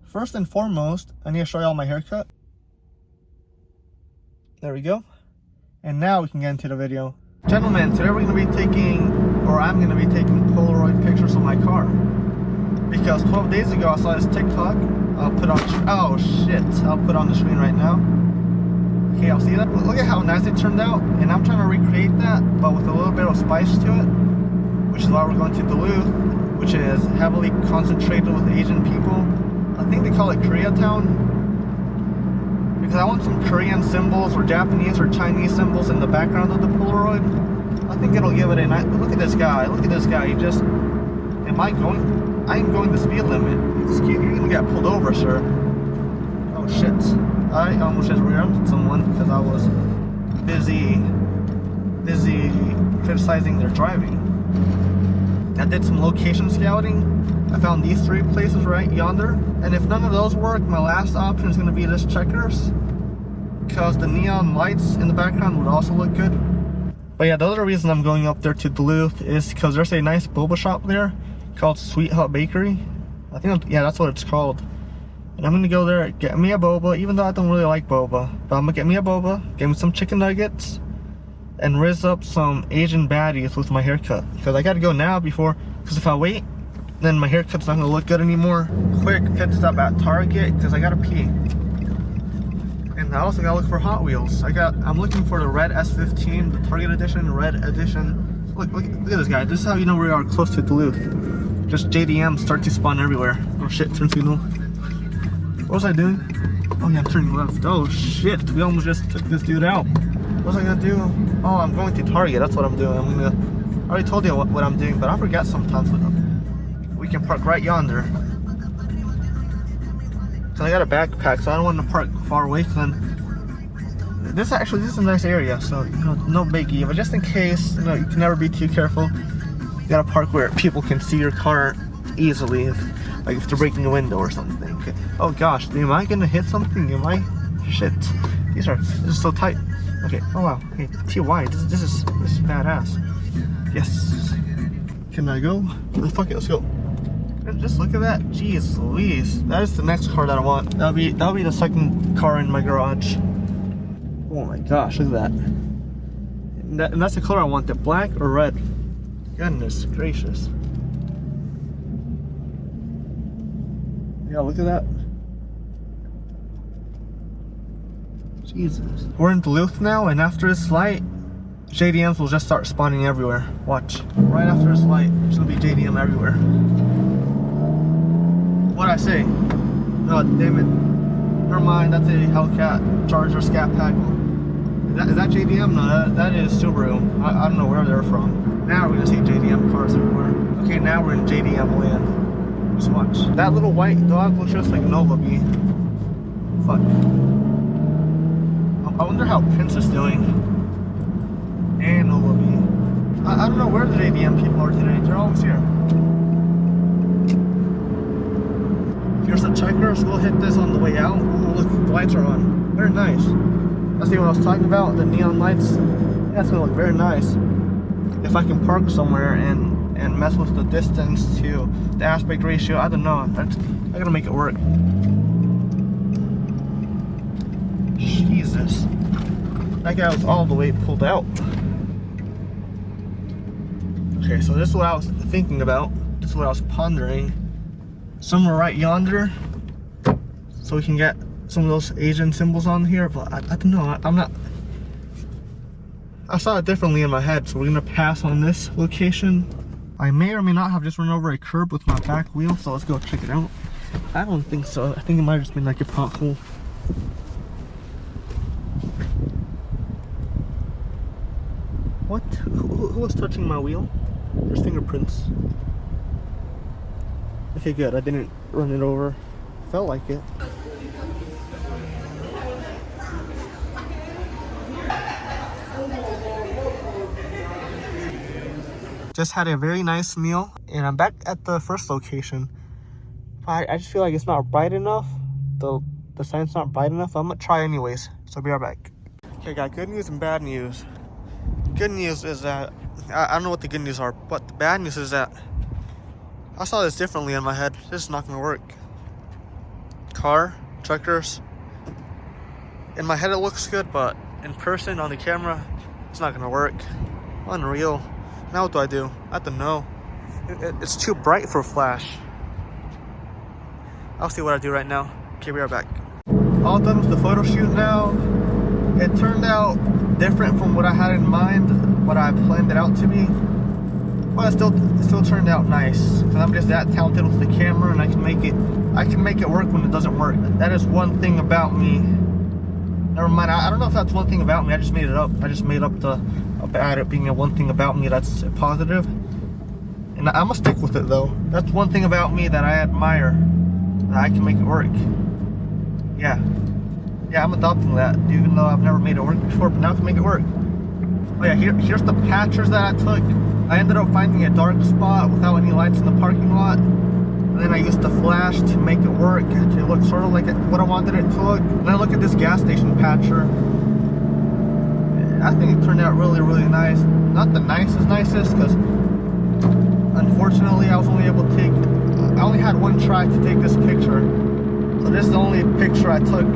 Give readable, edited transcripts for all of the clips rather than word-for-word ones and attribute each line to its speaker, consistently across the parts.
Speaker 1: First and foremost, I need to show you all my haircut. There we go. And now we can get into the video. Gentlemen, today we're going to be taking, or I'm going to be taking Polaroid pictures of my car. Because 12 days ago I saw this TikTok. I'll put on, oh shit, I'll put on the screen right now. Okay, I'll see that. Look at how nice it turned out. And I'm trying to recreate that, but with a little bit of spice to it. Which is why we're going to Duluth, which is heavily concentrated with Asian people. I think they call it Koreatown. Because I want some Korean symbols or Japanese or Chinese symbols in the background of the Polaroid. I think it'll give it a nice, look at this guy, look at this guy. He just, am I going, I am going the speed limit. Excuse, you're gonna get pulled over, sir. Oh shit. I almost just rear-ended someone because I was busy criticizing their driving. I did some location scouting. I found these 3 places right yonder. And if none of those work, my last option is going to be this Checkers. Because the neon lights in the background would also look good. But yeah, the other reason I'm going up there to Duluth is because there's a nice boba shop there called Sweet Hut Bakery. I think, yeah, that's what it's called. And I'm going to go there, get me a boba, even though I don't really like boba. But I'm going to get me a boba, get me some chicken nuggets, and rizz up some Asian baddies with my haircut. Because I got to go now before, because if I wait, then my haircut's not going to look good anymore. Quick pit stop at Target, because I got to pee. And I also got to look for Hot Wheels. I'm looking for the red S15, the Target edition, red edition. Look at this guy. This is how you know we are close to Duluth. Just JDM start to spawn everywhere. Oh shit, turn signal. What was I doing? Oh yeah, I'm turning left. Oh shit, we almost just took this dude out. What was I gonna do? Oh, I'm going to Target, that's what I'm doing. I already told you what I'm doing, but I forget sometimes. We can park right yonder. So I got a backpack, so I don't want to park far away from this. This is a nice area, so you know, no biggie. But just in case, you know, you can never be too careful. You gotta park where people can see your car easily, like if they're breaking a window or something. Okay. Oh gosh, am I gonna hit something? Am I? Shit, this is so tight. Okay. Oh wow. Hey, TY, this is badass. Yes. Can I go? Oh, fuck it, let's go. Just look at that. Jeez Louise. That is the next car that I want. That'll be the second car in my garage. Oh my gosh, look at that. And that's the color I want, the black or red. Goodness gracious. Yeah, look at that. Jesus. We're in Duluth now, and after this light, JDMs will just start spawning everywhere. Watch. Right after this light, there's gonna be JDM everywhere. What'd I say? Oh, damn it. Never mind, that's a Hellcat Charger Scat Pack. Is that JDM? No, that is Subaru. I don't know where they're from. Now we're gonna see JDM cars everywhere. Okay, now we're in JDM land. Just watch. That little white dog looks just like Nova Bee. Fuck. I wonder how Prince is doing. And Nova Bee. I don't know where the JDM people are today. They're always here. Here's the Checkers. We'll hit this on the way out. Ooh, look, the lights are on. Very nice. That's what I was talking about, the neon lights. Yeah, that's gonna look very nice. If I can park somewhere and mess with the distance to the aspect ratio, I don't know. I gotta make it work. Jesus. That guy was all the way pulled out. Okay, so this is what I was thinking about. This is what I was pondering. Somewhere right yonder, so we can get some of those Asian symbols on here, but I don't know, I saw it differently in my head, so we're gonna pass on this location. I may or may not have just run over a curb with my back wheel, so let's go check it out. I don't think so. I think it might have just been like a pothole. What? Who was touching my wheel? There's fingerprints. Okay, good. I didn't run it over. Felt like it. Just had a very nice meal, and I'm back at the first location. I just feel like it's not bright enough. The sign's not bright enough. I'm gonna try anyways, so I'll be right back. Okay, got good news and bad news. Good news is that I don't know what the good news are, but the bad news is that I saw this differently in my head. This is not gonna work. Car, checkers. In my head it looks good, but in person on the camera, it's not gonna work. Unreal. Now what do I do? I have to know. It's too bright for flash. I'll see what I do right now. Okay, be right back. All done with the photo shoot now. It turned out different from what I had in mind, what I planned it out to be. But it still turned out nice. Cause I'm just that talented with the camera, and I can make it work when it doesn't work. That is one thing about me. Never mind. I don't know if that's one thing about me. I just made it up. I just made up about it being a one thing about me that's positive. And I'm gonna stick with it though. That's one thing about me that I admire. That I can make it work. Yeah, I'm adopting that, even though I've never made it work before, but now I can make it work. Oh yeah, here's the pictures that I took. I ended up finding a dark spot without any lights in the parking lot. And then I used the flash to make it work, to look sort of like what I wanted it to look. And then look at this gas station patcher. I think it turned out really, really nice. Not the nicest, because unfortunately I only had one try to take this picture. So this is the only picture I took,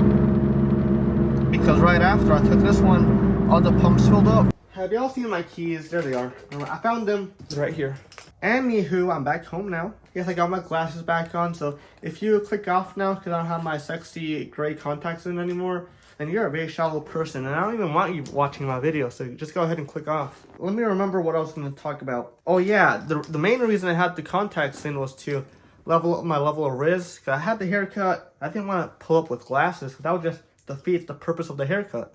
Speaker 1: because right after I took this one, all the pumps filled up. Have y'all seen my keys? There they are. I found them right here. Anywho, I'm back home now. Yes, I got my glasses back on, so if you click off now because I don't have my sexy gray contacts in anymore, then you're a very shallow person, and I don't even want you watching my video, so just go ahead and click off. Let me remember what I was going to talk about. Oh yeah, the main reason I had the contacts in was to level up my level of Riz, because I had the haircut. I didn't want to pull up with glasses, because that would just defeat the purpose of the haircut.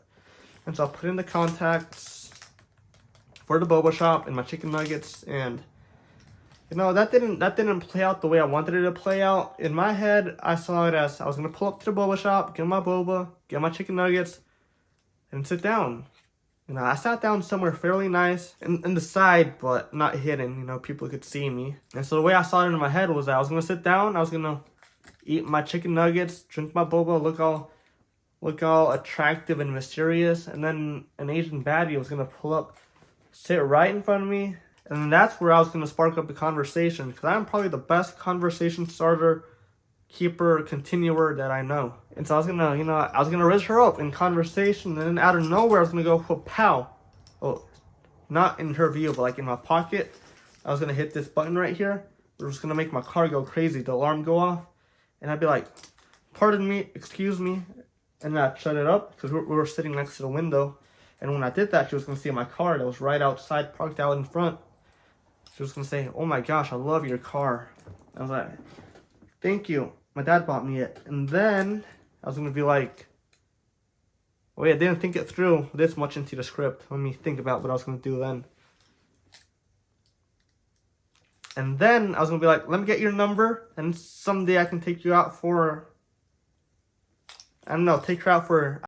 Speaker 1: And so I put in the contacts for the boba shop and my chicken nuggets, and you know, that didn't play out the way I wanted it to play out. In my head, I saw it as I was gonna pull up to the boba shop, get my boba, get my chicken nuggets, and sit down. You know, I sat down somewhere fairly nice, in the side, but not hidden. You know, people could see me. And so the way I saw it in my head was that I was gonna sit down, I was gonna eat my chicken nuggets, drink my boba, look all attractive and mysterious, and then an Asian baddie was gonna pull up, sit right in front of me. And that's where I was going to spark up the conversation, because I'm probably the best conversation starter, keeper, continuer that I know. And so I was going to, I was going to raise her up in conversation, and then out of nowhere I was going to go, pow. Oh, not in her view, but like in my pocket. I was going to hit this button right here. It was going to make my car go crazy, the alarm go off. And I'd be like, pardon me, excuse me. And then I'd shut it up, because we were sitting next to the window. And when I did that, she was going to see my car that was right outside, parked out in front. She was going to say, oh my gosh, I love your car. I was like, thank you. My dad bought me it. And then I was going to be like, wait, I didn't think it through this much into the script. Let me think about what I was going to do then. And then I was going to be like, let me get your number, and someday I can take you out for, I don't know, take her out for